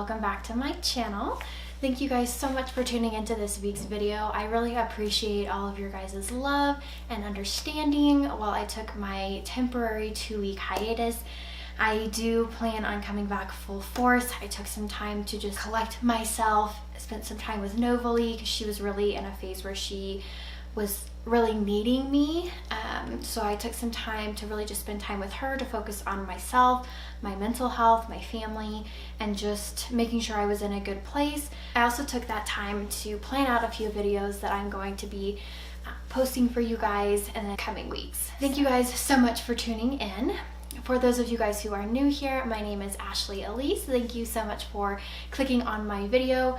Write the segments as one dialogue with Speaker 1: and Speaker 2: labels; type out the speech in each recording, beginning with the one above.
Speaker 1: welcome back to my channel. Thank you guys so much for tuning into this week's video. I really appreciate all of your guys' love and understanding while I took my temporary 2-week hiatus. I do plan on coming back full force. I took some time to just collect myself, spent some time with Novalee because she was really in a phase where she was really needing me. So I took some time to really just spend time with her to focus on myself, my mental health, my family, and just making sure I was in a good place. I also took that time to plan out a few videos that I'm going to be posting for you guys in the coming weeks. Thank you guys so much for tuning in. For those of you guys who are new here, my name is AshleyElyse. Thank you so much for clicking on my video.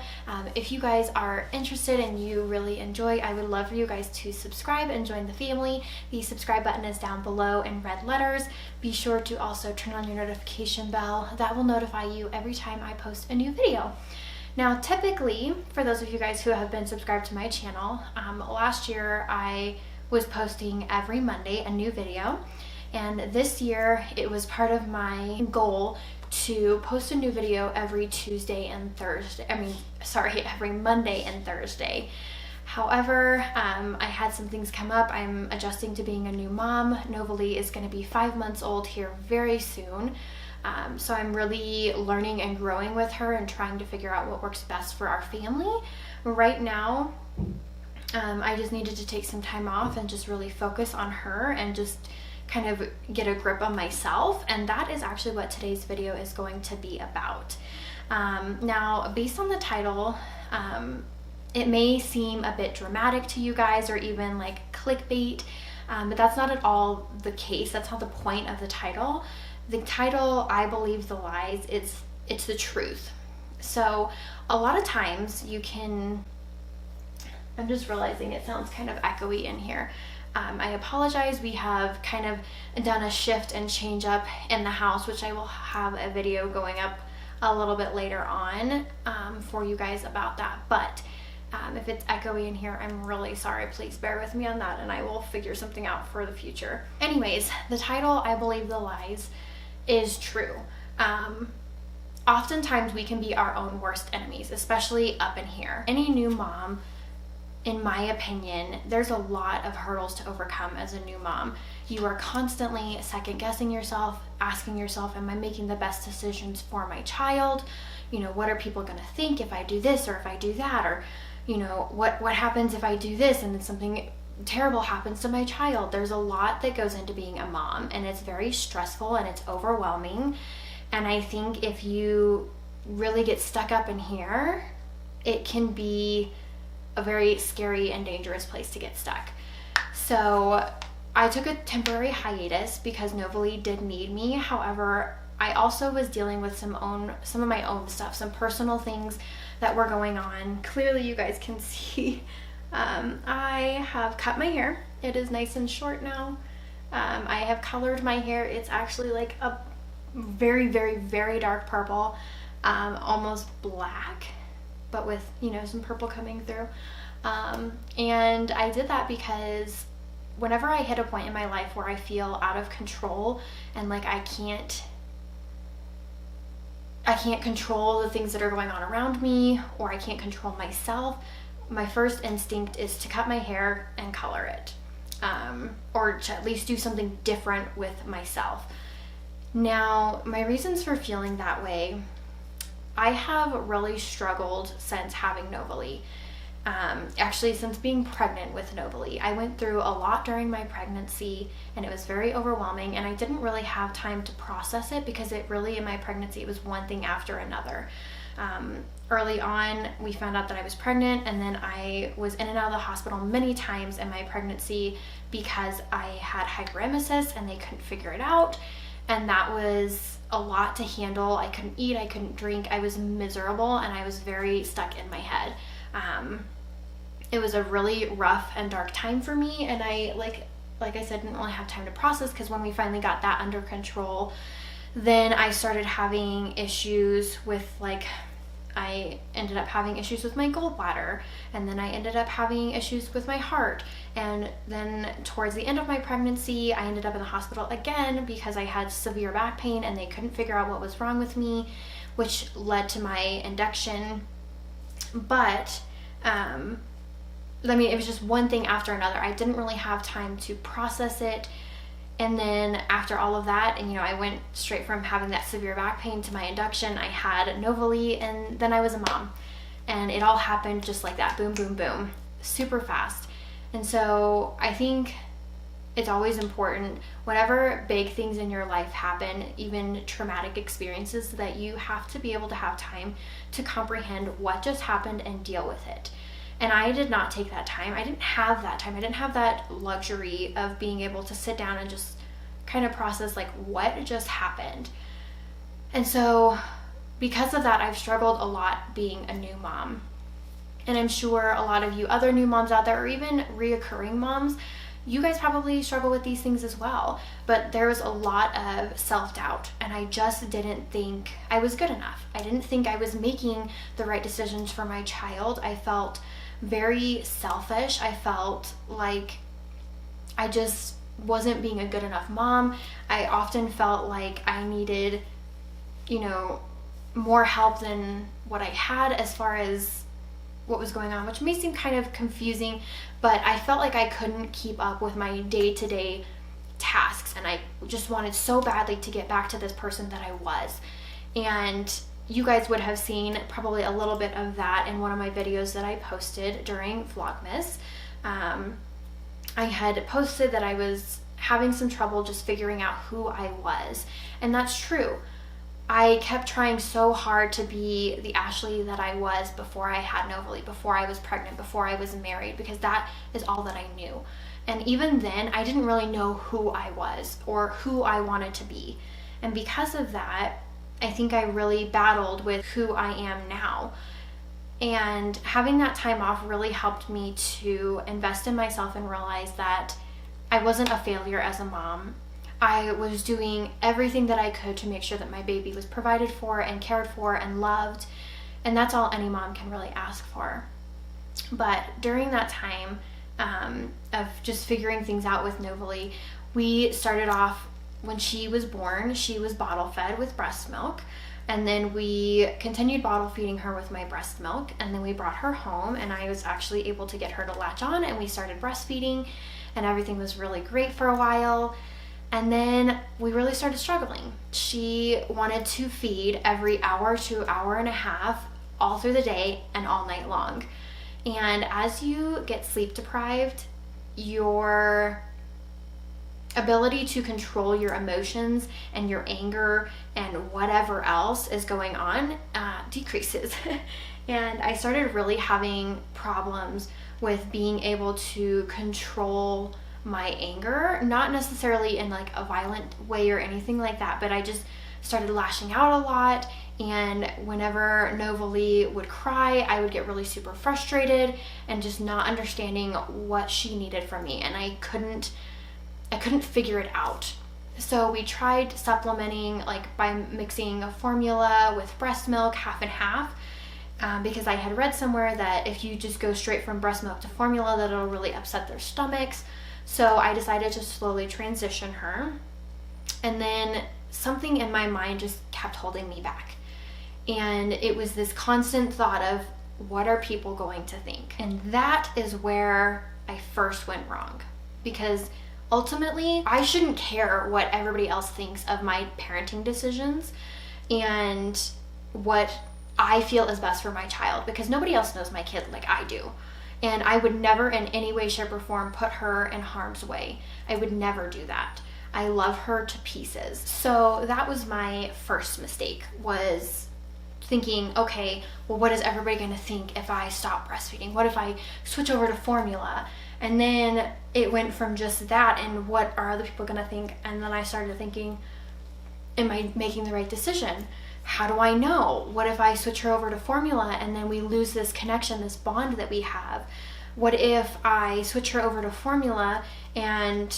Speaker 1: If you guys are interested and you really enjoy, I would love for you guys to subscribe and join the family. The subscribe button is down below in red letters. Be sure to also turn on your notification bell. That will notify you every time I post a new video. Now, typically, for those of you guys who have been subscribed to my channel, last year I was posting every Monday a new video. And this year, it was part of my goal to post a new video every Tuesday and Thursday. Every Monday and Thursday. However, I had some things come up. I'm adjusting to being a new mom. Novalee is going to be 5 months old here very soon. So I'm really learning and growing with her and trying to figure out what works best for our family. Right now, I just needed to take some time off and just really focus on her and just kind of get a grip on myself, and that is actually what today's video is going to be about. Now, based on the title, it may seem a bit dramatic to you guys or even like clickbait, but that's not at all the case. That's not the point of the title. The title, I Believe the Lies, it's the truth. So a lot of times you can, I'm just realizing it sounds kind of echoey in here. I apologize. We have kind of done a shift and change up in the house, which I will have a video going up a little bit later on for you guys about that. But if it's echoey in here, I'm really sorry. Please bear with me on that, and I will figure something out for the future. Anyways, the title, I Believe the Lies, is true. Oftentimes we can be our own worst enemies, especially up in here. Any new mom, in my opinion, there's a lot of hurdles to overcome as a new mom. You are constantly second guessing yourself, asking yourself, am I making the best decisions for my child? You know, what are people gonna think if I do this or if I do that? Or, you know, what happens if I do this and then something terrible happens to my child? There's a lot that goes into being a mom, and it's very stressful and it's overwhelming. And I think if you really get stuck up in here, it can be a very scary and dangerous place to get stuck. So I took a temporary hiatus because Novalee did need me. However, I also was dealing with some of my own stuff, some personal things that were going on. Clearly you guys can see I have cut my hair. It is nice and short now. I have colored my hair. It's actually like a very, very, very dark purple, almost black, but with, you know, some purple coming through. And I did that because whenever I hit a point in my life where I feel out of control and like I can't control the things that are going on around me, or I can't control myself, my first instinct is to cut my hair and color it, or to at least do something different with myself. Now, my reasons for feeling that way, I have really struggled since having Novalee. Actually, since being pregnant with Novalee. I went through a lot during my pregnancy, and it was very overwhelming, and I didn't really have time to process it because it really, in my pregnancy, it was one thing after another. Early on, we found out that I was pregnant, and then I was in and out of the hospital many times in my pregnancy because I had hyperemesis and they couldn't figure it out. And that was a lot to handle. I couldn't eat, I couldn't drink, I was miserable, and I was very stuck in my head. It was a really rough and dark time for me, and I, like I said, didn't really have time to process, because when we finally got that under control, then I started having issues with like I ended up having issues with my gallbladder, and then I ended up having issues with my heart. And then towards the end of my pregnancy, I ended up in the hospital again because I had severe back pain and they couldn't figure out what was wrong with me, which led to my induction. But I mean, it was just one thing after another. I didn't really have time to process it. And then after all of that, and I went straight from having that severe back pain to my induction. I had Novali, and then I was a mom. And it all happened just like that. Boom, boom, boom. Super fast. And so I think it's always important, whenever big things in your life happen, even traumatic experiences, that you have to be able to have time to comprehend what just happened and deal with it. And I did not take that time. I didn't have that time. I didn't have that luxury of being able to sit down and just kind of process like what just happened. And so because of that, I've struggled a lot being a new mom. And I'm sure a lot of you other new moms out there, or even reoccurring moms, you guys probably struggle with these things as well. But there was a lot of self-doubt, and I just didn't think I was good enough. I didn't think I was making the right decisions for my child. I felt very selfish. I felt like I just wasn't being a good enough mom. I often felt like I needed, more help than what I had as far as what was going on, which may seem kind of confusing, but I felt like I couldn't keep up with my day-to-day tasks, and I just wanted so badly to get back to this person that I was. And you guys would have seen probably a little bit of that in one of my videos that I posted during Vlogmas. I had posted that I was having some trouble just figuring out who I was, and that's true. I kept trying so hard to be the Ashley that I was before I had Novali, before I was pregnant, before I was married, because that is all that I knew. And even then, I didn't really know who I was or who I wanted to be. And because of that, I think I really battled with who I am now. And having that time off really helped me to invest in myself and realize that I wasn't a failure as a mom. I was doing everything that I could to make sure that my baby was provided for and cared for and loved. And that's all any mom can really ask for. But during that time of just figuring things out with Novali, we started off when she was born. She was bottle fed with breast milk. And then we continued bottle feeding her with my breast milk. And then we brought her home, and I was actually able to get her to latch on, and we started breastfeeding, and everything was really great for a while. And then we really started struggling. She wanted to feed every hour to hour and a half, all through the day and all night long. And as you get sleep deprived, your ability to control your emotions and your anger and whatever else is going on decreases. And I started really having problems with being able to control my anger, not necessarily in like a violent way or anything like that, but I just started lashing out a lot. And whenever Novali would cry, I would get really super frustrated and just not understanding what she needed from me, and I couldn't figure it out. So we tried supplementing, like by mixing a formula with breast milk, half and half, because I had read somewhere that if you just go straight from breast milk to formula, that it'll really upset their stomachs. So I decided to slowly transition her. And then something in my mind just kept holding me back. And it was this constant thought of, what are people going to think? And that is where I first went wrong. Because ultimately, I shouldn't care what everybody else thinks of my parenting decisions and what I feel is best for my child, because nobody else knows my kid like I do. And I would never in any way, shape, or form put her in harm's way. I would never do that. I love her to pieces. So that was my first mistake, was thinking, okay, well, what is everybody going to think if I stop breastfeeding? What if I switch over to formula? And then it went from just that, and what are other people going to think? And then I started thinking, am I making the right decision? How do I know? What if I switch her over to formula and then we lose this connection, this bond that we have? What if I switch her over to formula and,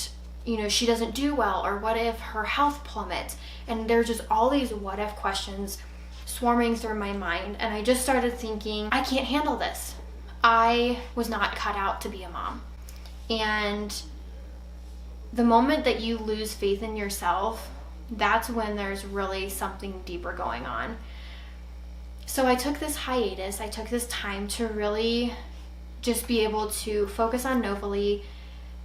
Speaker 1: she doesn't do well? Or what if her health plummets? And there's just all these what if questions swarming through my mind, and I just started thinking, I can't handle this. I was not cut out to be a mom. And the moment that you lose faith in yourself, that's when there's really something deeper going on. So I took this hiatus, I took this time to really just be able to focus on Novely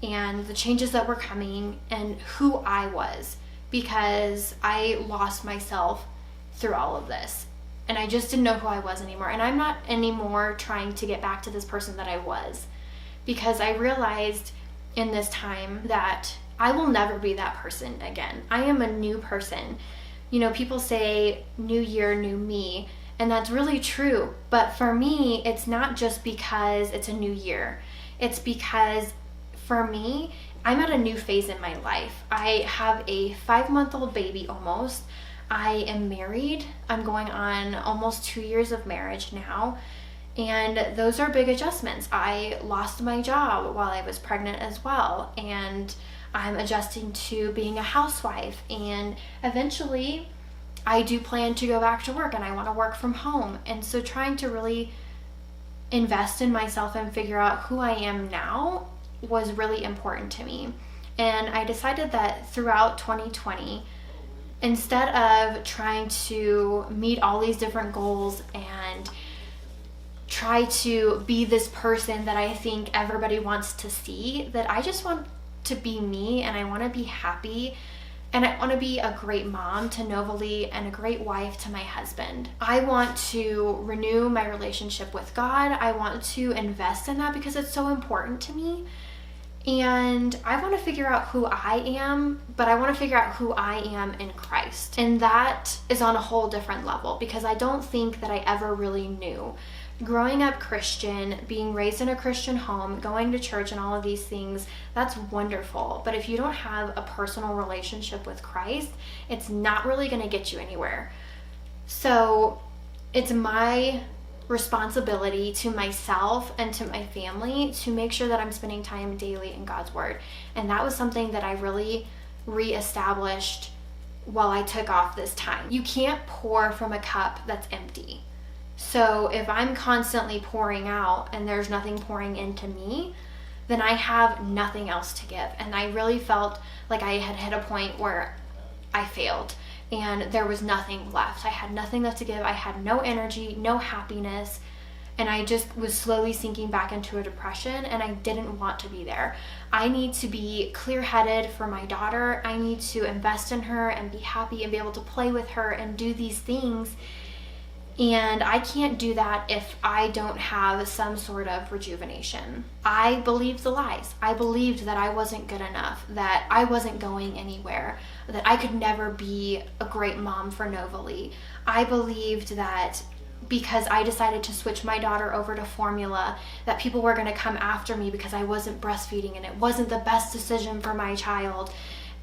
Speaker 1: and the changes that were coming and who I was, because I lost myself through all of this. And I just didn't know who I was anymore. And I'm not anymore trying to get back to this person that I was, because I realized in this time that I will never be that person again. I am a new person. You know, people say new year, new me, and that's really true. But for me, it's not just because it's a new year. It's because for me, I'm at a new phase in my life. I have a 5-month-old baby almost. I am married. I'm going on almost 2 years of marriage now. And those are big adjustments. I lost my job while I was pregnant as well. And I'm adjusting to being a housewife. And eventually, I do plan to go back to work, and I want to work from home. And so trying to really invest in myself and figure out who I am now was really important to me. And I decided that throughout 2020, instead of trying to meet all these different goals and try to be this person that I think everybody wants to see, that I just want to be me, and I want to be happy, and I want to be a great mom to Novely and a great wife to my husband. I want to renew my relationship with God. I want to invest in that because it's so important to me. And I want to figure out who I am, but I want to figure out who I am in Christ. And that is on a whole different level, because I don't think that I ever really knew. Growing up Christian, being raised in a Christian home, going to church and all of these things, that's wonderful. But if you don't have a personal relationship with Christ, it's not really going to get you anywhere. So it's my responsibility to myself and to my family to make sure that I'm spending time daily in God's Word. And that was something that I really reestablished while I took off this time. You can't pour from a cup that's empty. So if I'm constantly pouring out and there's nothing pouring into me, then I have nothing else to give. And I really felt like I had hit a point where I failed and there was nothing left. I had nothing left to give. I had no energy, no happiness, and I just was slowly sinking back into a depression, and I didn't want to be there. I need to be clear-headed for my daughter. I need to invest in her and be happy and be able to play with her and do these things. And I can't do that if I don't have some sort of rejuvenation. I believed the lies. I believed that I wasn't good enough, that I wasn't going anywhere, that I could never be a great mom for Novely. I believed that because I decided to switch my daughter over to formula, that people were going to come after me because I wasn't breastfeeding and it wasn't the best decision for my child.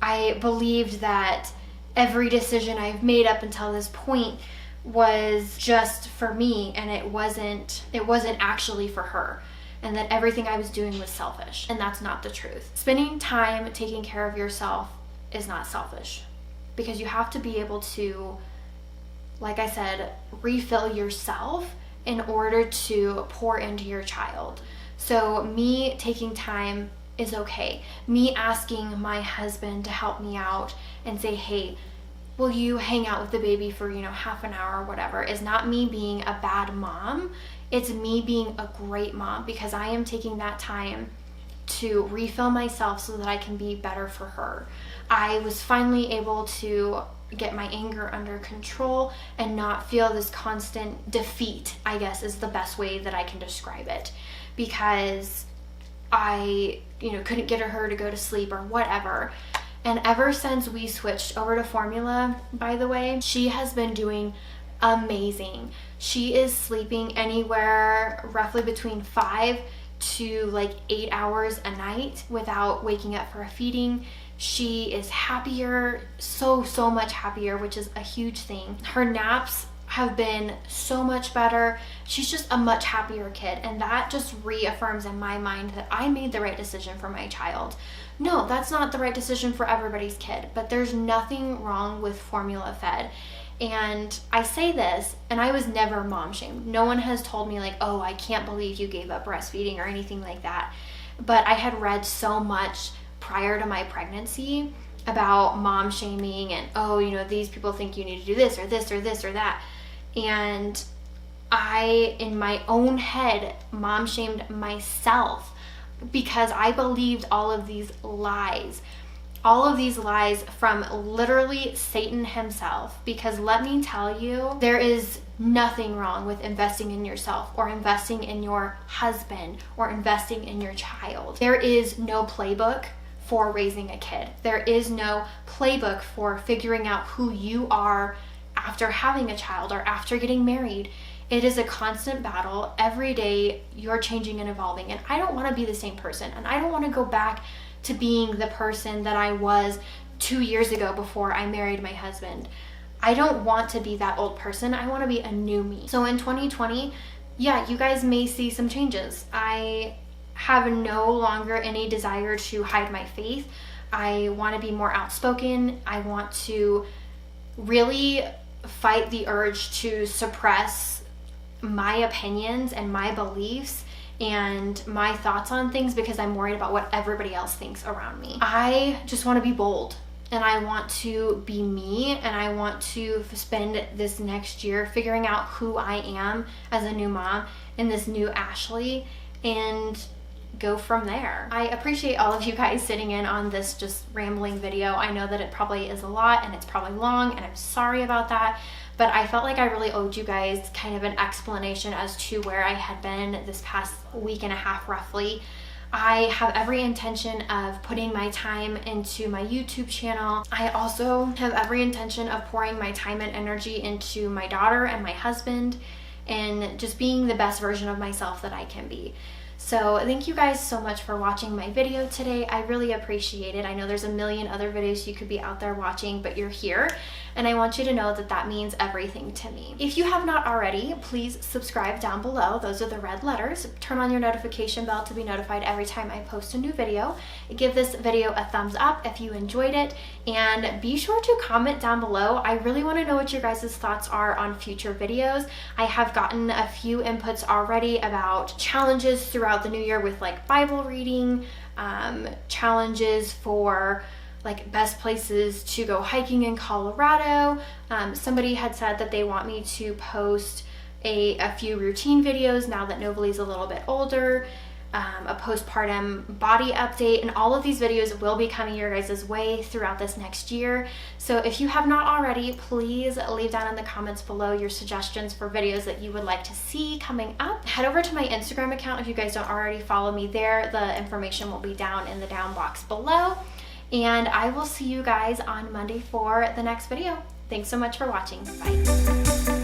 Speaker 1: I believed that every decision I've made up until this point was just for me, and it wasn't actually for her, and that everything I was doing was selfish, and that's not the truth. Spending time taking care of yourself is not selfish, because you have to be able to, like I said, refill yourself in order to pour into your child. So me taking time is okay. Me asking my husband to help me out and say, hey, will you hang out with the baby for, half an hour or whatever, is not me being a bad mom. It's me being a great mom, because I am taking that time to refill myself so that I can be better for her. I was finally able to get my anger under control and not feel this constant defeat, I guess is the best way that I can describe it, because I, couldn't get her to go to sleep or whatever. And ever since we switched over to formula, by the way, she has been doing amazing. She is sleeping anywhere roughly between 5 to 8 hours a night without waking up for a feeding. She is happier, so much happier, which is a huge thing. Her naps have been so much better. She's just a much happier kid, and that just reaffirms in my mind that I made the right decision for my child. No, that's not the right decision for everybody's kid, but there's nothing wrong with formula fed. And I say this, and I was never mom shamed. No one has told me like, oh, I can't believe you gave up breastfeeding or anything like that. But I had read so much prior to my pregnancy about mom shaming and, oh, you know, these people think you need to do this or this or this or that. And I, in my own head, mom shamed myself because I believed all of these lies. All of these lies from literally Satan himself. Because let me tell you, there is nothing wrong with investing in yourself or investing in your husband or investing in your child. There is no playbook for raising a kid. There is no playbook for figuring out who you are after having a child or after getting married. It is a constant battle. Every day you're changing and evolving. And I don't want to be the same person. And I don't want to go back to being the person that I was 2 years ago before I married my husband. I don't want to be that old person. I want to be a new me. So in 2020, yeah, you guys may see some changes. I have no longer any desire to hide my faith. I want to be more outspoken. I want to really fight the urge to suppress my opinions and my beliefs and my thoughts on things because I'm worried about what everybody else thinks around me. I just want to be bold, and I want to be me, and I want to spend this next year figuring out who I am as a new mom and this new Ashley and go from there. I appreciate all of you guys sitting in on this just rambling video. I know that it probably is a lot and it's probably long, and I'm sorry about that. But I felt like I really owed you guys kind of an explanation as to where I had been this past week and a half roughly. I have every intention of putting my time into my YouTube channel. I also have every intention of pouring my time and energy into my daughter and my husband and just being the best version of myself that I can be. So thank you guys so much for watching my video today. I really appreciate it. I know there's a million other videos you could be out there watching, but you're here, and I want you to know that that means everything to me. If you have not already, please subscribe down below. Those are the red letters. Turn on your notification bell to be notified every time I post a new video. Give this video a thumbs up if you enjoyed it, and be sure to comment down below. I really want to know what your guys' thoughts are on future videos. I have gotten a few inputs already about challenges throughout the new year with like Bible reading, challenges for like best places to go hiking in Colorado. Somebody had said that they want me to post a few routine videos now that Novaly's a little bit older, a postpartum body update, and all of these videos will be coming your guys' way throughout this next year. So if you have not already, please leave down in the comments below your suggestions for videos that you would like to see coming up. Head over to my Instagram account if you guys don't already follow me there. The information will be down in the down box below. And I will see you guys on Monday for the next video. Thanks so much for watching. Bye.